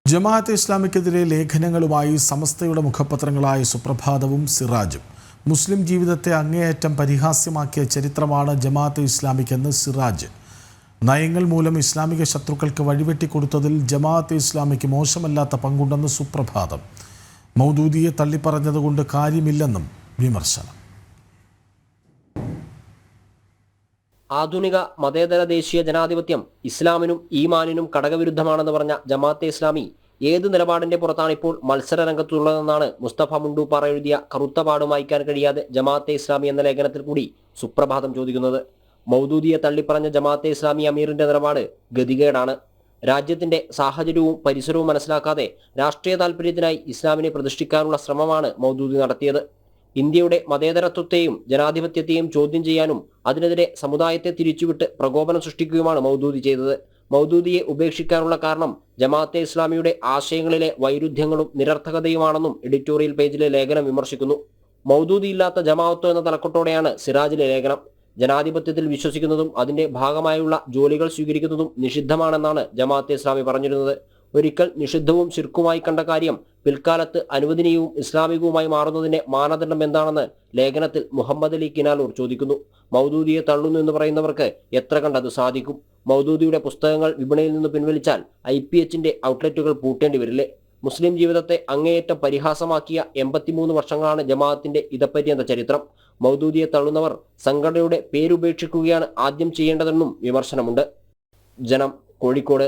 ജമാഅത്തെ ഇസ്ലാമിക്കെതിരെ ലേഖനങ്ങളുമായി സമസ്തയുടെ മുഖപത്രങ്ങളായ സുപ്രഭാതവും സിറാജും. മുസ്ലിം ജീവിതത്തെ അങ്ങേയറ്റം പരിഹാസ്യമാക്കിയ ചരിത്രമാണ് ജമാഅത്തെ ഇസ്ലാമിക്കെന്ന് സിറാജ്. നയങ്ങൾ മൂലം ഇസ്ലാമിക ശത്രുക്കൾക്ക് വഴിവെട്ടിക്കൊടുത്തതിൽ ജമാഅത്തെ ഇസ്ലാമിക്ക് മോശമല്ലാത്ത പങ്കുണ്ടെന്ന് സുപ്രഭാതം. മൗദൂദിയെ തള്ളിപ്പറഞ്ഞതുകൊണ്ട് കാര്യമില്ലെന്നും വിമർശനം. ആധുനിക മതേതര ദേശീയ ജനാധിപത്യം ഇസ്ലാമിനും ഈമാനിനും ഘടകവിരുദ്ധമാണെന്ന് പറഞ്ഞ ജമാഅത്തെ ഇസ്ലാമി ഏത് നിലപാടിന്റെ പുറത്താണ് ഇപ്പോൾ മത്സര രംഗത്തുള്ളതെന്നാണ് മുസ്തഫ മുണ്ടൂപ്പാറ എഴുതിയ കറുത്ത പാട് വായിക്കാൻ കഴിയാതെ ജമാഅത്തെ ഇസ്ലാമി എന്ന ലേഖനത്തിൽ കൂടി സുപ്രഭാതം ചോദിക്കുന്നത്. മൗദൂദിയെ തള്ളിപ്പറഞ്ഞ ജമാഅത്തെ ഇസ്ലാമി അമീറിന്റെ നിലപാട് ഗതികേടാണ്. രാജ്യത്തിന്റെ സാഹചര്യവും പരിസരവും മനസ്സിലാക്കാതെ രാഷ്ട്രീയ താൽപര്യത്തിനായി ഇസ്ലാമിനെ പ്രതിഷ്ഠിക്കാനുള്ള ശ്രമമാണ് മൗദൂദി നടത്തിയത്. ഇന്ത്യയുടെ മതേതരത്വത്തെയും ജനാധിപത്യത്തെയും ചോദ്യം ചെയ്യാനും അതിനെതിരെ സമുദായത്തെ തിരിച്ചുവിട്ട് പ്രകോപനം സൃഷ്ടിക്കുകയുമാണ് മൗദൂദി ചെയ്തത്. മൗദൂദിയെ ഉപേക്ഷിക്കാനുള്ള കാരണം ജമാഅത്തെ ഇസ്ലാമിയുടെ ആശയങ്ങളിലെ വൈരുദ്ധ്യങ്ങളും നിരർത്ഥകതയുമാണെന്നും എഡിറ്റോറിയൽ പേജിലെ ലേഖനം വിമർശിക്കുന്നു. മൗദൂദി ഇല്ലാത്ത ജമാഅത്ത് എന്ന തലക്കെട്ടോടെയാണ് സിറാജിലെ ലേഖനം. ജനാധിപത്യത്തിൽ വിശ്വസിക്കുന്നതും അതിന്റെ ഭാഗമായുള്ള ജോലികൾ സ്വീകരിക്കുന്നതും നിഷിദ്ധമാണെന്നാണ് ജമാഅത്തെ ഇസ്ലാമി പറഞ്ഞിരുന്നത്. ഒരിക്കൽ നിഷിദ്ധവും ശിർക്കുമായി കണ്ട കാര്യം പിൽക്കാലത്ത് അനുവദനീയവും ഇസ്ലാമികവുമായി മാറുന്നതിന്റെ മാനദണ്ഡം എന്താണെന്ന് ലേഖനത്തിൽ മുഹമ്മദ് അലി കിനാലൂർ ചോദിക്കുന്നു. മൗദൂദിയെ തള്ളുന്നു എന്ന് പറയുന്നവർക്ക് എത്ര കണ്ടത് സാധിക്കും? മൗദൂദിയുടെ പുസ്തകങ്ങൾ വിപണിയിൽ നിന്ന് പിൻവലിച്ചാൽ IPHന്റെ ഔട്ട്ലെറ്റുകൾ പൂട്ടേണ്ടി വരില്ലേ? മുസ്ലിം ജീവിതത്തെ അങ്ങേയറ്റം പരിഹാസമാക്കിയ 83 വർഷങ്ങളാണ് ജമാഅത്തിന്റെ ഇതപ്പര്യന്ത ചരിത്രം. മൗദൂദിയെ തള്ളുന്നവർ സംഘടനയുടെ പേരുപേക്ഷിക്കുകയാണ് ആദ്യം ചെയ്യേണ്ടതെന്നും വിമർശനമുണ്ട്. ജനം, കോഴിക്കോട്.